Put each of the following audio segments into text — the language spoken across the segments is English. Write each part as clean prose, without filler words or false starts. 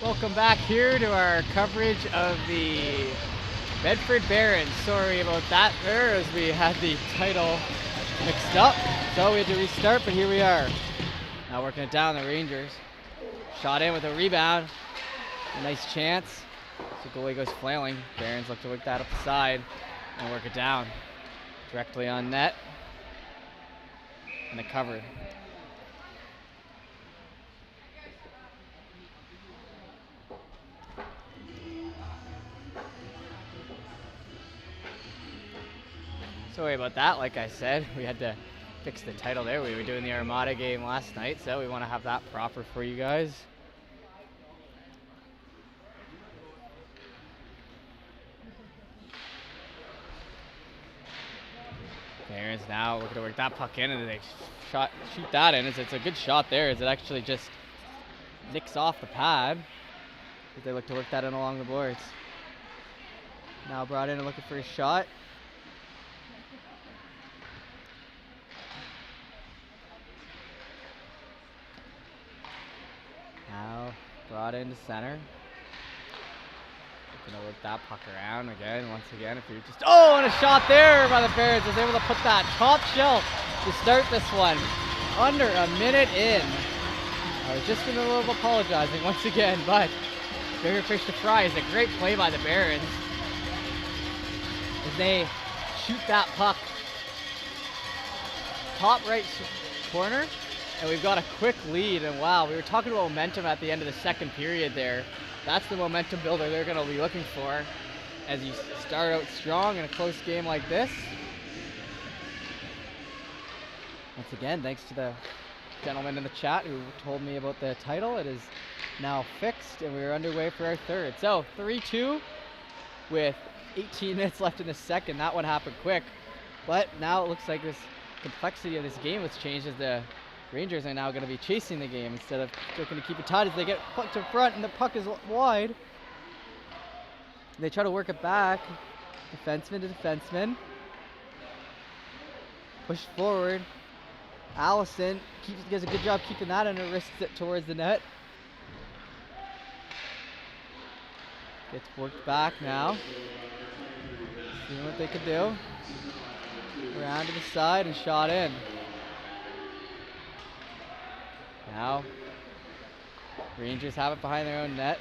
Welcome back here to our coverage of the Bedford Barons. Sorry about that there as we had the title mixed up. So we had to restart, but here we are. Now working it down, the Rangers. Shot in with a rebound. A nice chance. So goalie goes flailing. Barons look to work that up the side and work it down. Directly on net. And a cover. Sorry about that. Like I said, we had to fix the title there. We were doing the Armada game last night, so we want to have that proper for you guys. Barons now looking to work that puck in, and they shoot that in. It's a good shot there as it actually just nicks off the pad. They look to work that in along the boards. Now brought in and looking for a shot. Now brought into center. Looking to work that puck around again, once again. If you're just, oh, and a shot there by the Barons. Was able to put that top shelf to start this one. Under a minute in. I was just in the middle of apologizing once again, but bigger fish to fry is a great play by the Barons. As they shoot that puck top right corner. And we've got a quick lead, and wow, we were talking about momentum at the end of the second period there. That's the momentum builder they're going to be looking for as you start out strong in a close game like this. Once again, thanks to the gentleman in the chat who told me about the title. It is now fixed, and we're underway for our third. So 3-2 with 18 minutes left in the second. That one happened quick, but now it looks like this complexity of this game has changed as the Rangers are now going to be chasing the game instead of looking to keep it tight as they get pucked in front and the puck is wide. They try to work it back. Defenseman to defenseman. Push forward. Allison does a good job keeping that and wrists it towards the net. Gets worked back now. Seeing what they could do. Around to the side and shot in. Now, Rangers have it behind their own net.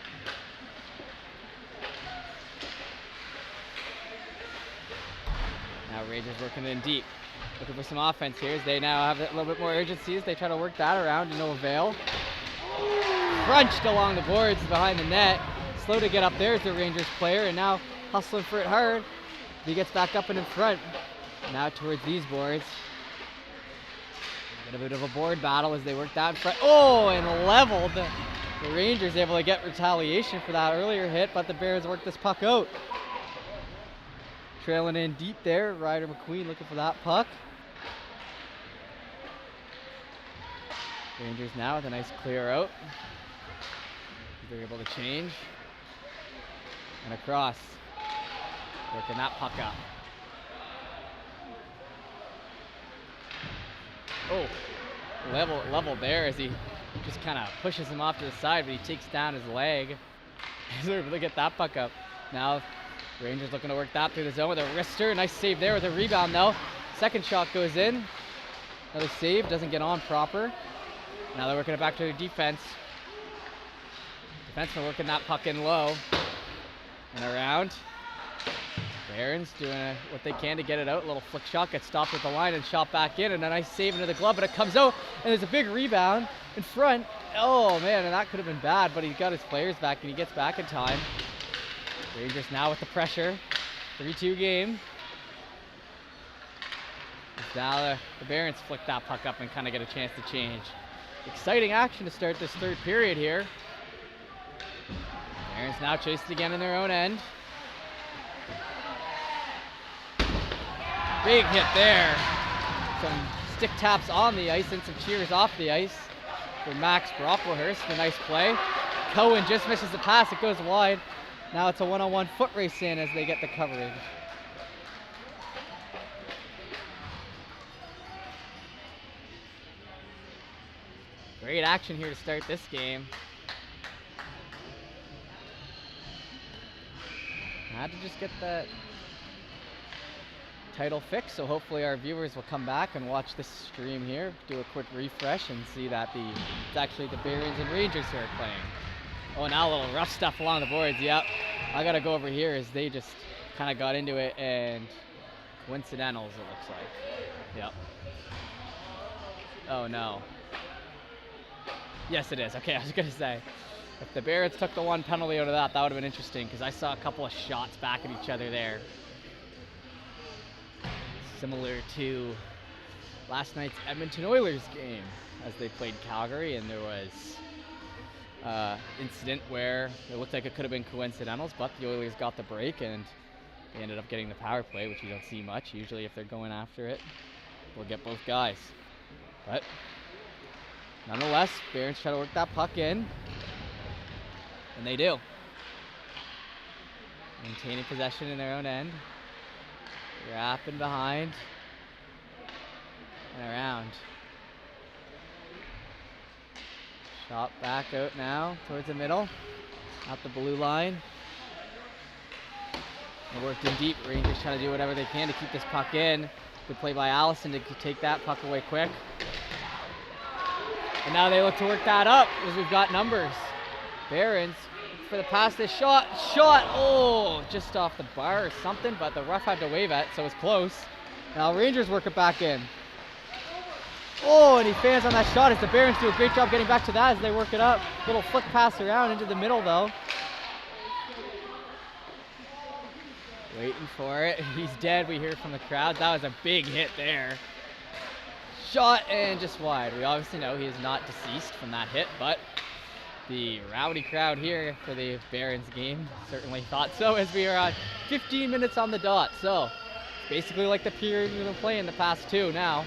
Now Rangers working in deep. Looking for some offense here as they now have a little bit more urgency as they try to work that around to no avail. Crunched along the boards behind the net. Slow to get up there as the Rangers player, and now hustling for it hard. He gets back up and in front. Now towards these boards. A bit of a board battle as they work that in front. Oh, and leveled. The Rangers able to get retaliation for that earlier hit, but the Bears work this puck out. Trailing in deep there, Ryder McQueen looking for that puck. Rangers now with a nice clear out. They're able to change. And across. Working that puck up. Oh, level there as he just kind of pushes him off to the side, but he takes down his leg. He's able to get that puck up. Now, Rangers looking to work that through the zone with a wrister. Nice save there with a rebound, though. Second shot goes in. Another save, doesn't get on proper. Now they're working it back to their defense. Defenseman working that puck in low. And around. Barons doing what they can to get it out. A little flick shot, gets stopped at the line and shot back in, and a nice save into the glove, but it comes out, and there's a big rebound in front. Oh man, and that could have been bad, but he got his players back and he gets back in time. Rangers now with the pressure. 3-2 game. Now the Barons flick that puck up and kind of get a chance to change. Exciting action to start this third period here. Barons now chased again in their own end. Big hit there. Some stick taps on the ice and some cheers off the ice for Max Brocklehurst. A nice play. Cohen just misses the pass. It goes wide. Now it's a one-on-one foot race in as they get the coverage. Great action here to start this game. I had to just get that title fixed, so hopefully our viewers will come back and watch this stream here, do a quick refresh, and see that it's actually the Barons and Rangers who are playing. Oh, now a little rough stuff along the boards. Yep. I gotta go over here as they just kind of got into it, and coincidentals, it looks like. Yep. Oh no. Yes, it is. Okay, I was gonna say, if the Barons took the one penalty out of that, that would have been interesting, because I saw a couple of shots back at each other there. Similar to last night's Edmonton Oilers game as they played Calgary, and there was incident where it looked like it could have been coincidentals, but the Oilers got the break and they ended up getting the power play, which you don't see much. Usually if they're going after it, we'll get both guys. But nonetheless, Barons try to work that puck in, and they do. Maintaining possession in their own end. Wrapping behind and around. Shot back out now towards the middle, out the blue line. They worked in deep. Rangers trying to do whatever they can to keep this puck in. Good play by Allison to take that puck away quick. And now they look to work that up as we've got numbers. Barons for the pass, this shot, oh, just off the bar or something, but the ref had to wave at, so it's close. Now Rangers work it back in. Oh, and he fans on that shot as the Barons do a great job getting back to that as they work it up. Little flick pass around into the middle though. Waiting for it, he's dead, we hear from the crowd. That was a big hit there. Shot and just wide. We obviously know he is not deceased from that hit, but the rowdy crowd here for the Barons game certainly thought so, as we are on 15 minutes on the dot. So basically like the period we've been playing the past two now.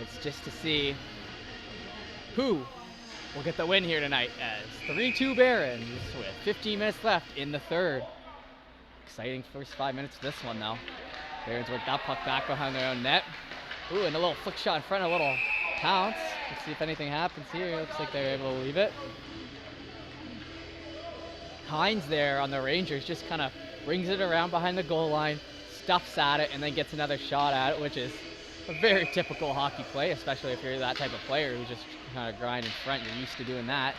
It's just to see who will get the win here tonight, as 3-2 Barons with 15 minutes left in the third. Exciting first 5 minutes of this one though. Barons work that puck back behind their own net. Ooh, and a little flick shot in front, a little pounce. Let's see if anything happens here. Looks like they're able to leave it. Hines there on the Rangers just kind of brings it around behind the goal line, stuffs at it, and then gets another shot at it, which is a very typical hockey play, especially if you're that type of player who just kind of grind in front. You're used to doing that.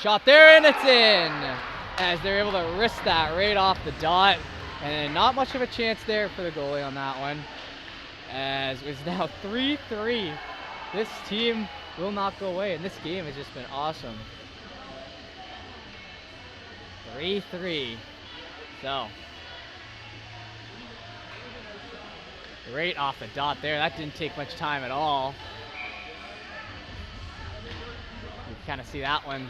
Shot there, and it's in! As they're able to wrist that right off the dot. And not much of a chance there for the goalie on that one, as it's now 3-3. This team will not go away, and this game has just been awesome. 3-3. So, right off the dot there. That didn't take much time at all. You can kind of see that one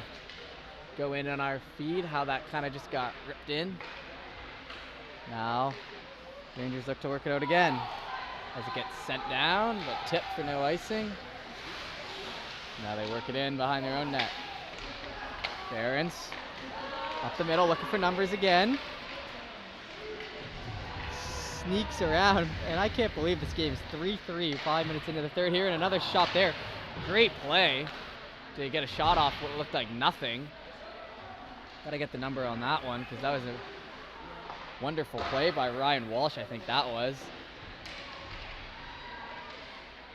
go in on our feed, how that kind of just got ripped in. Now, Rangers look to work it out again as it gets sent down, but tipped for no icing. Now they work it in behind their own net. Barons up the middle, looking for numbers again. Sneaks around, and I can't believe this game is 3-3, 5 minutes into the third here, and another shot there. Great play to get a shot off what looked like nothing. Gotta get the number on that one, because that was a wonderful play by Ryan Walsh, I think that was.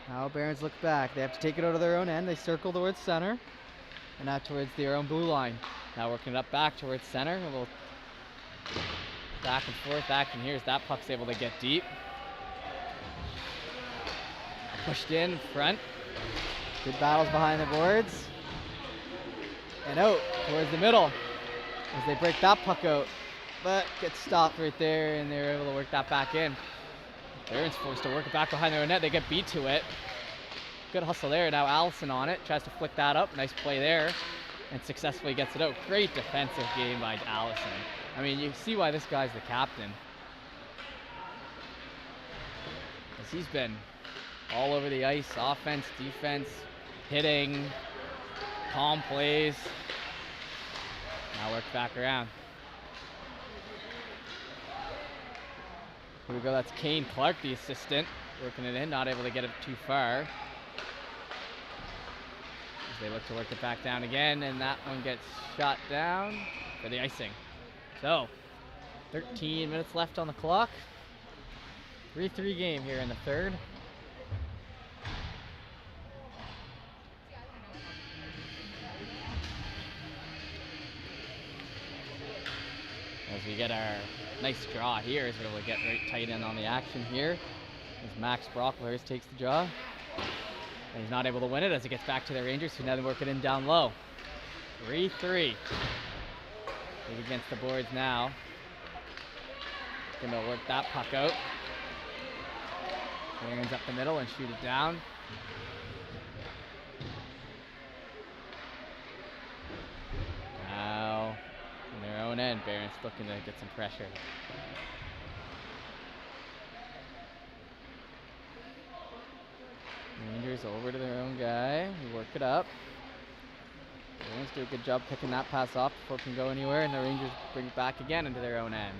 Now Barons look back. They have to take it out of their own end. They circle towards center, and now towards their own blue line. Now working it up back towards center. A little back and forth, action here as that puck's able to get deep. Pushed in front. Good battles behind the boards. And out towards the middle as they break that puck out. But gets stopped right there, and they're able to work that back in. Barons forced to work it back behind their own net. They get beat to it. Good hustle there. Now Allison on it. Tries to flick that up. Nice play there. And successfully gets it out. Great defensive game by Allison. I mean, you see why this guy's the captain. Because he's been all over the ice. Offense, defense, hitting, calm plays. Now work back around. Here we go, that's Kane Clark, the assistant, working it in, not able to get it too far. As they look to work it back down again, and that one gets shot down for the icing. So, 13 minutes left on the clock. 3-3 game here in the third. As we get our nice draw here, as we're able to get right tight in on the action here. As Max Brocklehurst takes the draw. And he's not able to win it as it gets back to the Rangers, who now they work it in down low. 3-3. Big against the boards now. Gonna work that puck out. Barons up the middle and shoot it down. Now, on their own end, Barons looking to get some pressure. Rangers over to their own guy. We work it up. Barons do a good job picking that pass off before it can go anywhere, and the Rangers bring it back again into their own end.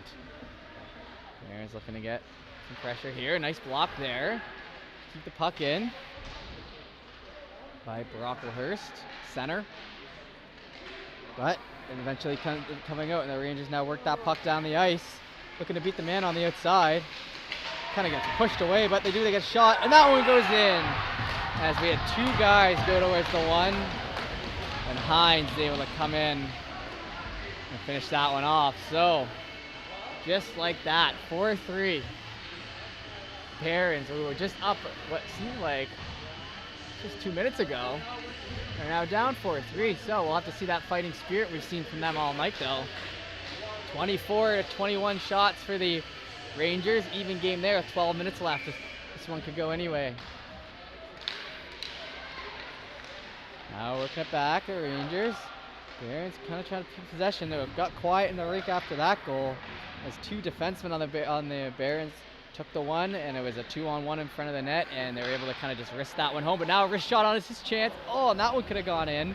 Barons looking to get some pressure here. Nice block there. Keep the puck in by Brocklehurst, center. But eventually coming out, and the Rangers now work that puck down the ice, looking to beat the man on the outside. Kind of gets pushed away, but they get shot, and that one goes in. As we had two guys go towards the one, and Hines is able to come in and finish that one off. So, just like that, 4-3. Barons, we were just up what seemed like just 2 minutes ago, are now down 4-3. So we'll have to see that fighting spirit we've seen from them all night, though. 24-21 shots for the Rangers. Even game there with 12 minutes left. This one could go anyway. Now working it back, the Rangers. Barons kind of trying to keep possession. They got quiet in the rink after that goal, as two defensemen on the Barons took the one, and it was a 2-on-1 in front of the net, and they were able to kind of just risk that one home. But now a wrist shot on his chance. Oh, and that one could have gone in,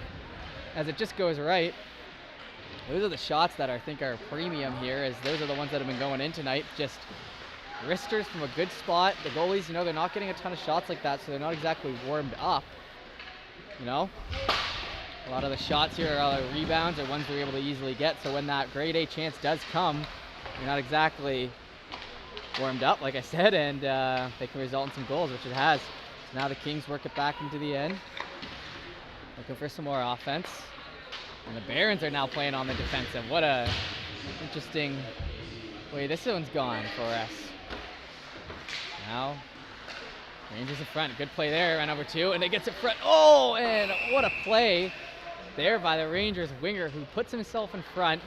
as it just goes right. Those are the shots that I think are premium here, as those are the ones that have been going in tonight. Just wristers from a good spot. The goalies, they're not getting a ton of shots like that, so they're not exactly warmed up. A lot of the shots here are rebounds or ones they're able to easily get. So when that grade A chance does come, you're not exactly warmed up, like I said, and they can result in some goals, which it has. So now the Kings work it back into the end, looking for some more offense. And the Barons are now playing on the defensive. What a interesting way this one's gone for us. Now, Rangers in front. Good play there, right number 2, and it gets it front. Oh, and what a play there by the Rangers winger, who puts himself in front,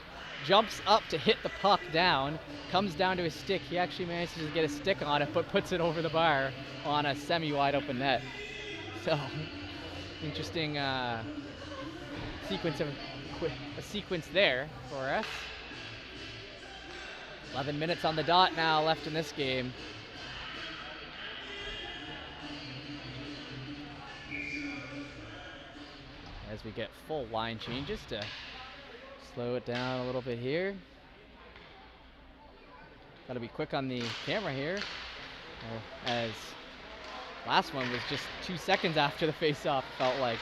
jumps up to hit the puck down, comes down to his stick. He actually manages to get a stick on it, but puts it over the bar on a semi-wide open net. So, interesting sequence there for us. 11 minutes on the dot now left in this game. As we get full line changes to slow it down a little bit here. Got to be quick on the camera here, as last one was just 2 seconds after the face-off, felt like.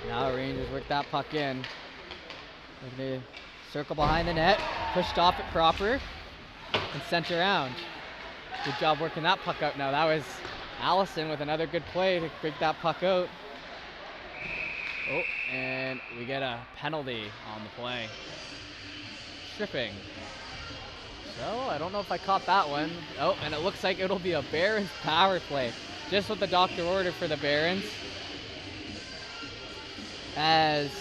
Now Rangers work that puck in. Looking to circle behind the net, pushed off it proper, and sent around. Good job working that puck out. Now that was Allison with another good play to break that puck out. Oh, and we get a penalty on the play. Tripping. So, I don't know if I caught that one. Oh, and it looks like it'll be a Barons power play. Just what the doctor ordered for the Barons. As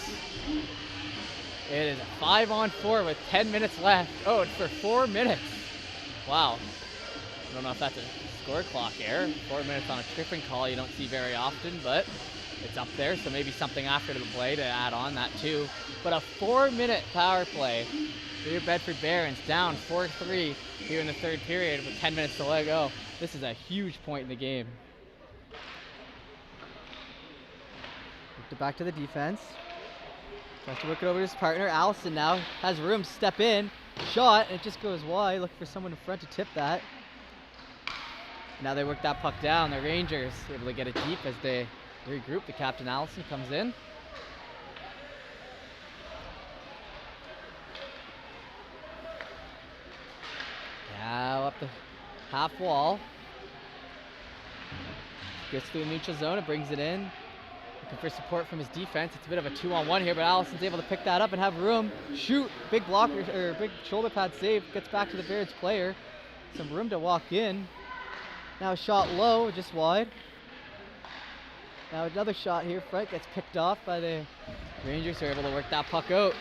it is a 5-on-4 with 10 minutes left. Oh, it's for 4 minutes. Wow. I don't know if that's a score clock error. 4 minutes on a tripping call you don't see very often, but it's up there, so maybe something after the play to add on that too. But a 4-minute power play for your Bedford Barons, down 4-3 here in the third period with 10 minutes to let go. This is a huge point in the game. Worked it back to the defense. Tries to work it over to his partner. Allison now has room to step in. Shot, and it just goes wide. Looking for someone in front to tip that. Now they work that puck down. The Rangers able to get it deep as they regroup. The captain Allison comes in. Now up the half wall. Gets through the neutral zone and brings it in. Looking for support from his defense. It's a bit of a 2-on-1 here, but Allison's able to pick that up and have room. Shoot, big blocker, or big shoulder pad save. Gets back to the Barons player. Some room to walk in. Now a shot low, just wide. Now another shot here, front gets picked off by the Rangers, who are able to work that puck out.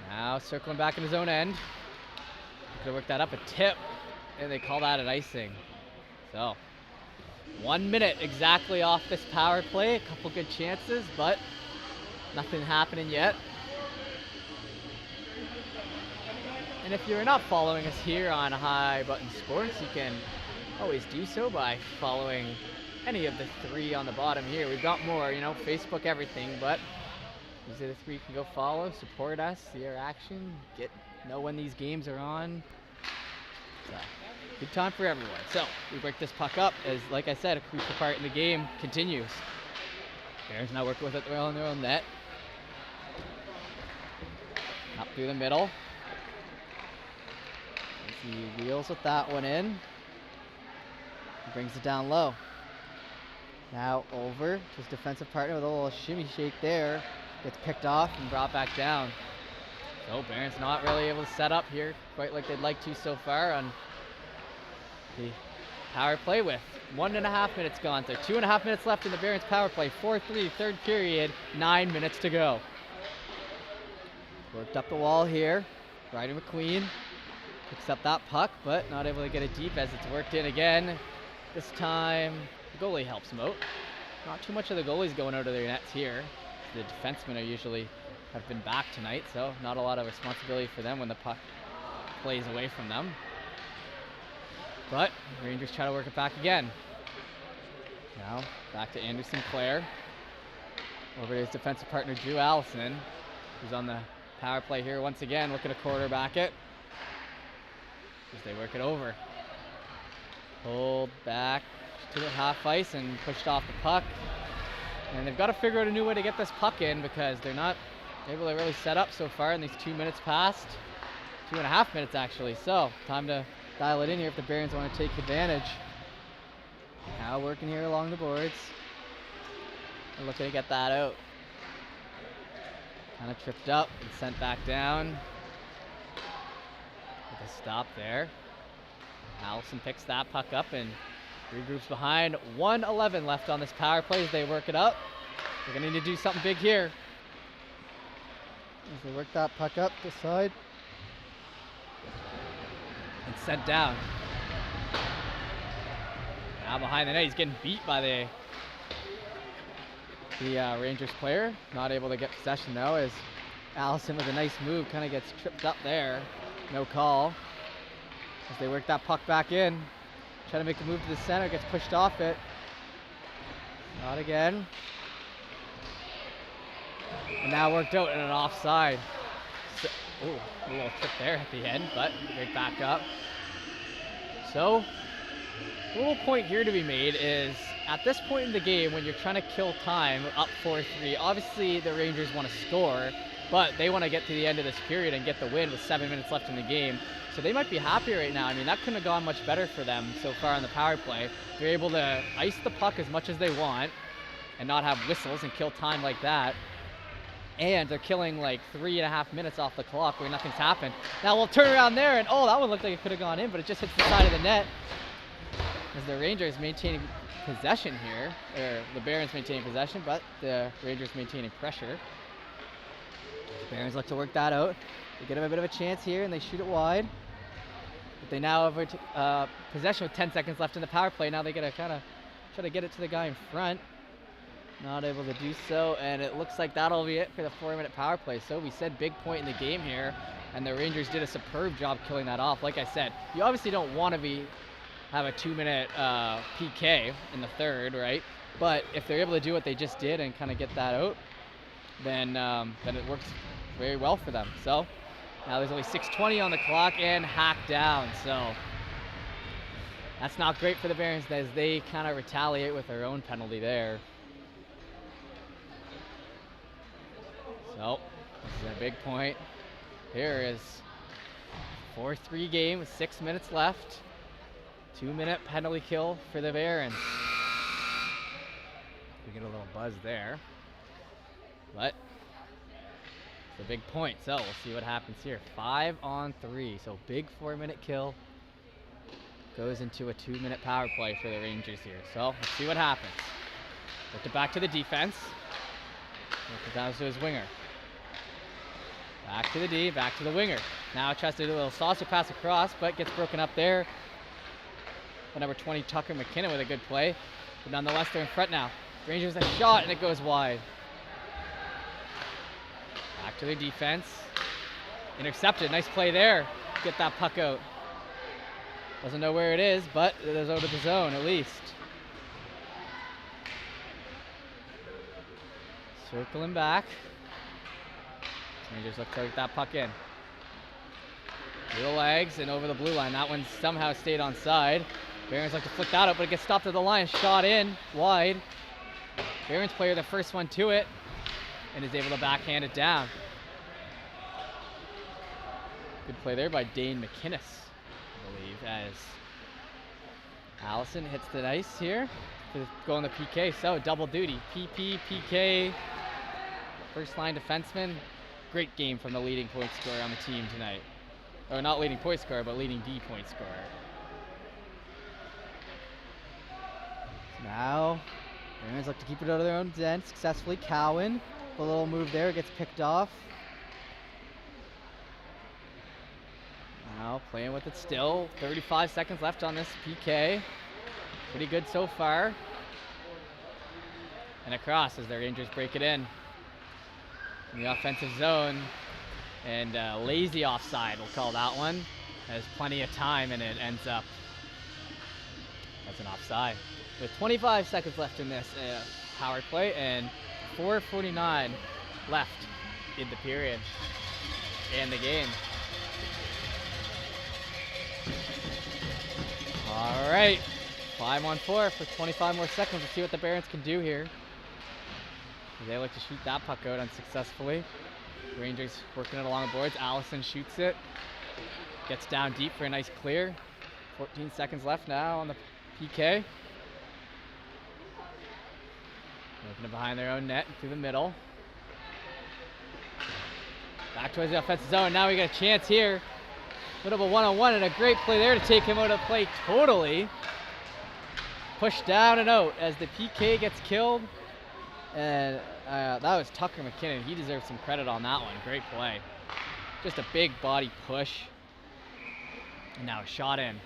Now circling back in his own end. Could have worked that up, a tip, and they call that an icing. So, 1 minute exactly off this power play. A couple good chances, but nothing happening yet. And if you're not following us here on High Button Sports, you can always do so by following any of the 3 on the bottom here. We've got more, Facebook, everything, but these are the 3 you can go follow, support us, see our action, know when these games are on. So, good time for everyone. So, we break this puck up as, like I said, a crucial part in the game continues. Barons now working with it on their own net. Up through the middle. He wheels with that one in. He brings it down low. Now over to his defensive partner with a little shimmy shake there. Gets picked off and brought back down. So Barons not really able to set up here quite like they'd like to so far on the power play with 1.5 minutes gone. So 2.5 minutes left in the Barons power play. 4-3, third period, 9 minutes to go. Worked up the wall here. Ryder McQueen picks up that puck, but not able to get it deep as it's worked in again. This time, the goalie helps him out. Not too much of the goalies going out of their nets here. The defensemen are usually have been back tonight, so not a lot of responsibility for them when the puck plays away from them. But the Rangers try to work it back again. Now back to Andrew Sinclair. Over to his defensive partner Drew Allison, who's on the power play here once again, looking to quarterback it as they work it over. Pulled back to the half ice and pushed off the puck. And they've got to figure out a new way to get this puck in because they're not able to really set up so far in these 2 minutes past. 2.5 minutes actually. So time to dial it in here if the Barons want to take advantage. Now working here along the boards. And looking to get that out. Kind of tripped up and sent back down. With a stop there. Allison picks that puck up and regroups behind. 1:11 left on this power play as they work it up. They're going to need to do something big here. As they work that puck up this side. And sent down. Now behind the net, he's getting beat by the Rangers player. Not able to get possession though, as Allison with a nice move kind of gets tripped up there. No call. As they work that puck back in. Trying to make a move to the center, gets pushed off it. Not again. And now worked out in an offside. So, ooh, a little trip there at the end, but right back up. So, a little point here to be made is, at this point in the game, when you're trying to kill time, up 4-3, obviously the Rangers want to score, but they want to get to the end of this period and get the win with 7 minutes left in the game. So they might be happy right now. I mean, that couldn't have gone much better for them so far on the power play. They're able to ice the puck as much as they want and not have whistles and kill time like that. And they're killing like 3.5 minutes off the clock where nothing's happened. Now we'll turn around there and that one looked like it could have gone in, but it just hits the side of the net. As the Rangers maintaining possession here, or the Barons maintaining possession, but the Rangers maintaining pressure. The Barons look to work that out. They get them a bit of a chance here and they shoot it wide. But they now have possession with 10 seconds left in the power play. Now they gotta kind of try to get it to the guy in front. Not able to do so, and it looks like that'll be it for the 4-minute power play. So we said big point in the game here, and the Rangers did a superb job killing that off. Like I said, you obviously don't want to have a 2-minute PK in the third, right? But if they're able to do what they just did and kind of get that out, then it works very well for them. So now there's only 6:20 on the clock and hacked down. So that's not great for the Barons as they kind of retaliate with their own penalty there. So this is a big point. Here is 4-3 game with 6 minutes left. 2-minute penalty kill for the Barons. We get a little buzz there. But it's a big point, so we'll see what happens here. 5-on-3, so big 4-minute kill. Goes into a 2-minute power play for the Rangers here. So let's see what happens. Work it back to the defense. Work it down to his winger. Back to the D, back to the winger. Now tries to do a little saucer pass across, but gets broken up there. But number 20, Tucker McKinnon with a good play. But nonetheless, they're in front now. Rangers a shot, and it goes wide. Back to their defense. Intercepted, nice play there. Get that puck out. Doesn't know where it is, but it is out of the zone at least. Circling back. Rangers look to get that puck in. Through the legs and over the blue line. That one somehow stayed onside. Barons like to flick that up, but it gets stopped at the line. Shot in, wide. Barons player the first one to it and is able to backhand it down. Good play there by Dane McInnes, I believe, as Allison hits the ice here to go on the PK. So double duty, PP, PK, first line defenseman. Great game from the leading point scorer on the team tonight. Or not leading point scorer, but leading D point scorer. Now, Barons look to keep it out of their own end successfully. Cowan, a little move there, gets picked off. Now playing with it still. 35 seconds left on this PK. Pretty good so far. And across as the Rangers break it in the offensive zone. And lazy offside, we'll call that one. Has plenty of time and it ends up as an offside. With 25 seconds left in this power play and 4:49 left in the period and the game. All right, 5-on-4 for 25 more seconds. Let's see what the Barons can do here. They like to shoot that puck out unsuccessfully. Rangers working it along the boards. Allison shoots it. Gets down deep for a nice clear. 14 seconds left now on the PK. Working it behind their own net through the middle. Back towards the offensive zone. Now we got a chance here. A bit of a one-on-one and a great play there to take him out of play totally. Pushed down and out as the PK gets killed. And that was Tucker McKinnon. He deserves some credit on that one. Great play. Just a big body push. And now a shot in.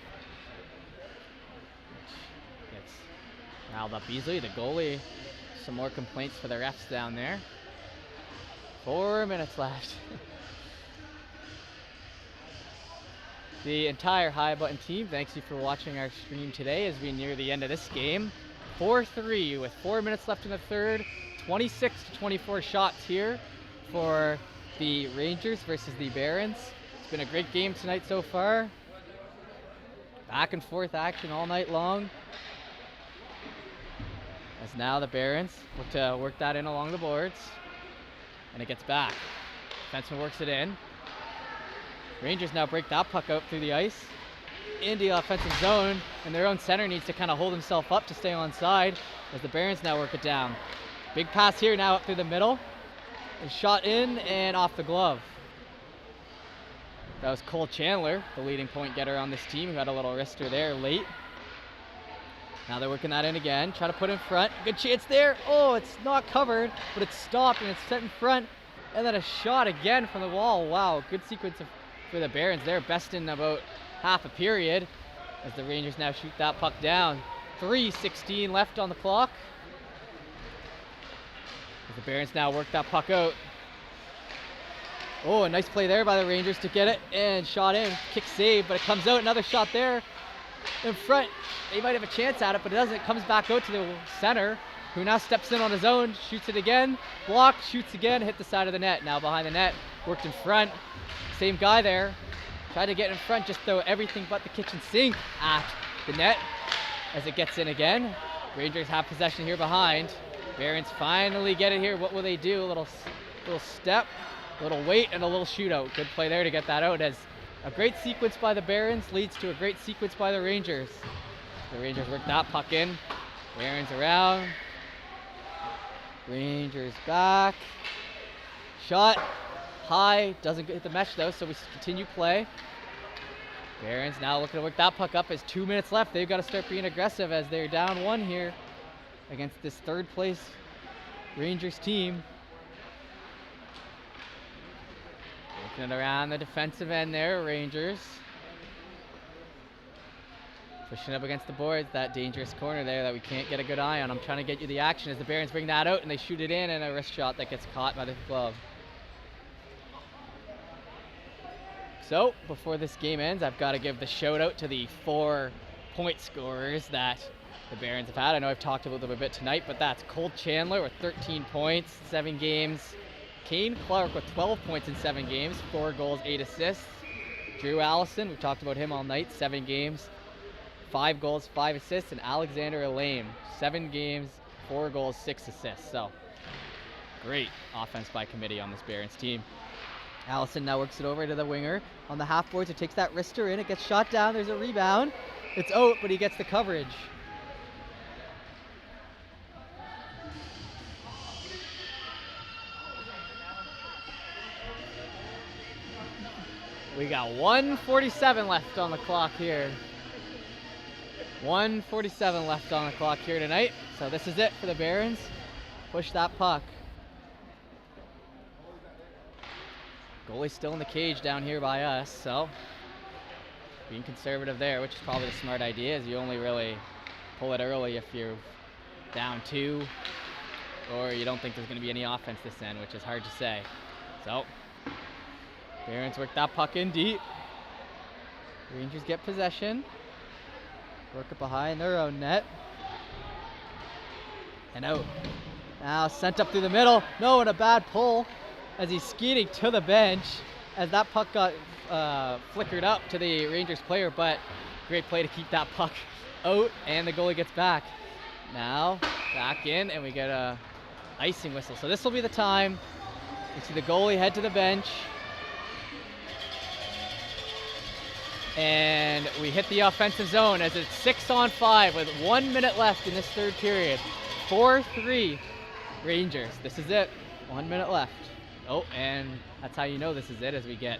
Gets riled up easily. The goalie, some more complaints for the refs down there. 4 minutes left. The entire High Button team, thanks you for watching our stream today as we near the end of this game. 4-3 with 4 minutes left in the third. 26-24 shots here for the Rangers versus the Barons. It's been a great game tonight so far. Back and forth action all night long. As now the Barons look to work that in along the boards. And it gets back. Defenseman works it in. Rangers now break that puck out through the ice. In the offensive zone, and their own center needs to kind of hold himself up to stay on side as the Barons now work it down. Big pass here now up through the middle. And shot in and off the glove. That was Cole Chandler, the leading point getter on this team, who had a little wrister there late. Now they're working that in again, try to put in front. Good chance there. Oh, it's not covered, but it's stopped and it's set in front. And then a shot again from the wall. Wow, good sequence for the Barons there. Best in about half a period as the Rangers now shoot that puck down. 3:16 left on the clock. As the Barons now work that puck out. Oh, a nice play there by the Rangers to get it and shot in. Kick save, but it comes out. Another shot there in front. They might have a chance at it, but it doesn't. It comes back out to the center, who now steps in on his own, shoots it again, blocked, shoots again, hit the side of the net. Now behind the net, worked in front. Same guy there. Tried to get in front, just throw everything but the kitchen sink at the net as it gets in again. Rangers have possession here behind. Barons finally get it here. What will they do? A little step, a little wait, and a little shootout. Good play there to get that out as A great sequence by the Barons leads to a great sequence by the Rangers. The Rangers work that puck in. Barons around. Rangers back. Shot high, doesn't hit the mesh though, so we continue play. Barons now looking to work that puck up as 2 minutes left. They've got to start being aggressive as they're down 1 here against this 3rd place Rangers team. Working it around the defensive end there, Rangers. Pushing up against the boards, that dangerous corner there that we can't get a good eye on. I'm trying to get you the action as the Barons bring that out and they shoot it in, and a wrist shot that gets caught by the glove. So, before this game ends, I've got to give the shout out to the 4 point scorers that the Barons have had. I know I've talked about them a bit tonight, but that's Cole Chandler with 13 points, 7 games. Kane Clark with 12 points in 7 games, 4 goals, 8 assists. Drew Allison, we've talked about him all night, 7 games, 5 goals, 5 assists. And Alexander Elaine, 7 games, 4 goals, 6 assists. So, great offense by committee on this Barons team. Allison now works it over to the winger on the half boards. It takes that wrister in. It gets shot down. There's a rebound. It's out, but he gets the coverage. We got 1:47 left on the clock here. 1:47 left on the clock here tonight. So this is it for the Barons. Push that puck. Goalie's still in the cage down here by us, so being conservative there, which is probably the smart idea, is you only really pull it early if you're down 2 or you don't think there's going to be any offense this end, which is hard to say. So, Barons work that puck in deep. Rangers get possession. Work it behind their own net. And out. Now sent up through the middle. No, and a bad pull as he's skating to the bench as that puck got flickered up to the Rangers player, but great play to keep that puck out, and the goalie gets back. Now back in, and we get a icing whistle. So this will be the time. You see the goalie head to the bench, and we hit the offensive zone as it's 6-on-5 with 1 minute left in this 3rd period. 4-3 Rangers. This is it. 1 minute left. Oh, and that's how you know this is it, as we get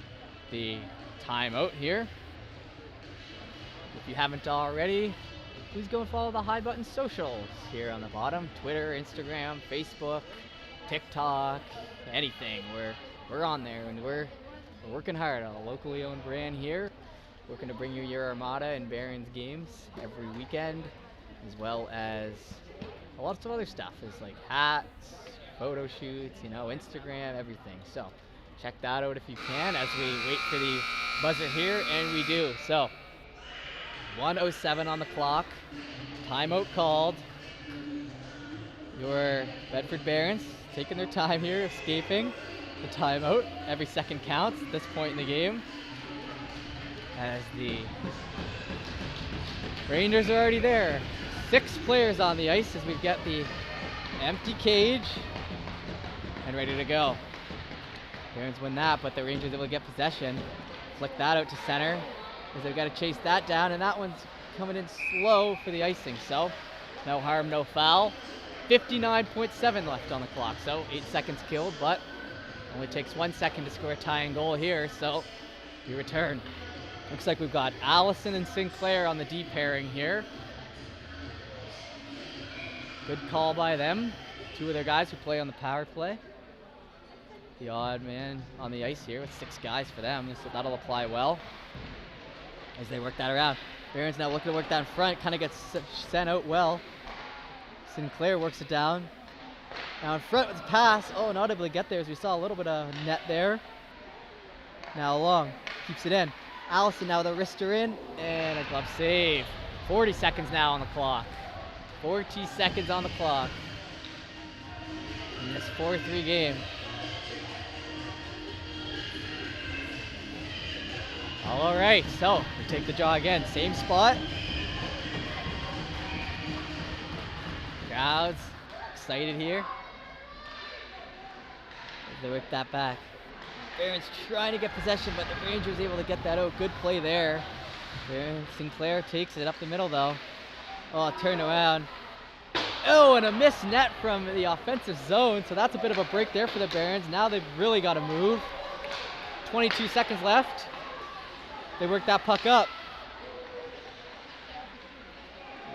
the timeout here. If you haven't already, please go and follow the High Button socials here on the bottom. Twitter, Instagram, Facebook, TikTok, anything. We're on there, and we're working hard on a locally owned brand here. Working to bring you your Armada and Barons games every weekend, as well as lots of other stuff. There's like hats, photo shoots, Instagram, everything. So check that out if you can as we wait for the buzzer here, and we do. So 1:07 on the clock, timeout called. Your Bedford Barons taking their time here, escaping the timeout. Every second counts at this point in the game, as the Rangers are already there. 6 players on the ice as we get the empty cage and ready to go. Barons win that, but the Rangers able to get possession. Flick that out to center as they've got to chase that down, and that one's coming in slow for the icing. So no harm, no foul. 59.7 left on the clock, so 8 seconds killed, but only takes 1 second to score a tying goal here, so we return. Looks like we've got Allison and Sinclair on the D pairing here. Good call by them. 2 of their guys who play on the power play. The odd man on the ice here with 6 guys for them, so that'll apply well as they work that around. Barons now looking to work that in front, kind of gets sent out well. Sinclair works it down. Now in front with the pass. Oh, not able to get there as we saw a little bit of net there. Now Long keeps it in. Allison now the wrister in, and a glove save. 40 seconds now on the clock. 40 seconds on the clock in this 4-3 game. All right, so we take the draw again. Same spot. Crowds excited here. They whip that back. Barons trying to get possession, but the Rangers able to get that out. Good play there. Sinclair takes it up the middle though. Oh, turn around. Oh, and a missed net from the offensive zone. So that's a bit of a break there for the Barons. Now they've really got to move. 22 seconds left. They work that puck up.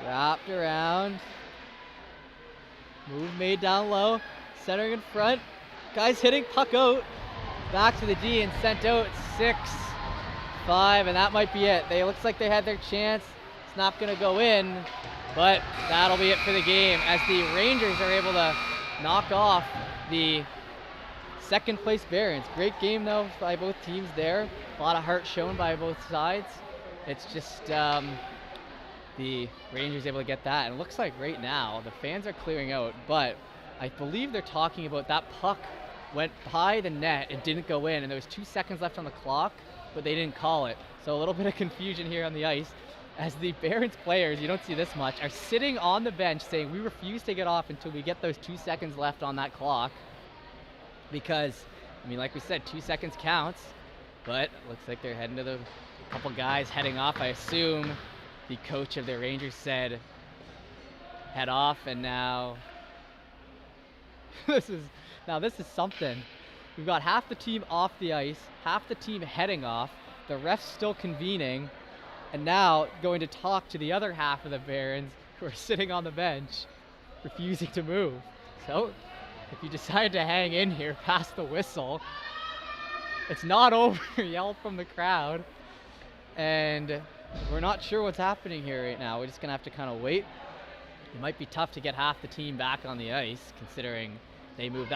Wrapped around. Move made down low. Centering in front. Guys hitting, puck out. Back to the D and sent out 6-5, and that might be it. Looks like they had their chance. It's not going to go in, but that'll be it for the game as the Rangers are able to knock off the second place Barons. Great game though by both teams there. A lot of heart shown by both sides. It's just the Rangers able to get that, and it looks like right now the fans are clearing out, but I believe they're talking about that puck went by the net and didn't go in, and there was 2 seconds left on the clock, but they didn't call it. So a little bit of confusion here on the ice as the Barons players, you don't see this much, are sitting on the bench saying we refuse to get off until we get those 2 seconds left on that clock, because, I mean, like we said, 2 seconds counts, but looks like they're heading to the couple guys heading off. I assume the coach of the Rangers said head off, and now this is something. We've got half the team off the ice, half the team heading off, the ref's still convening, and now going to talk to the other half of the Barons who are sitting on the bench, refusing to move. So, if you decide to hang in here past the whistle, it's not over, yell from the crowd. And we're not sure what's happening here right now. We're just gonna have to kind of wait. It might be tough to get half the team back on the ice, considering they moved.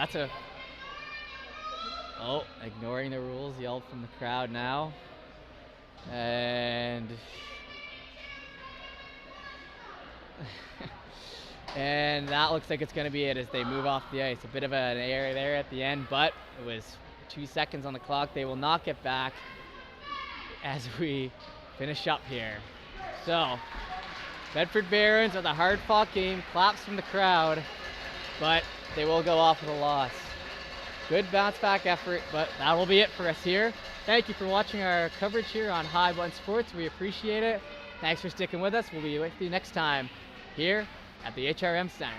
Oh, ignoring the rules, yelled from the crowd now. And and that looks like it's going to be it as they move off the ice. A bit of an error there at the end, but it was 2 seconds on the clock. They will not get back as we finish up here. So, Bedford Barons with a hard-fought game, claps from the crowd, but they will go off with a loss. Good bounce-back effort, but that will be it for us here. Thank you for watching our coverage here on High One Sports. We appreciate it. Thanks for sticking with us. We'll be with you next time here at the HRM Center.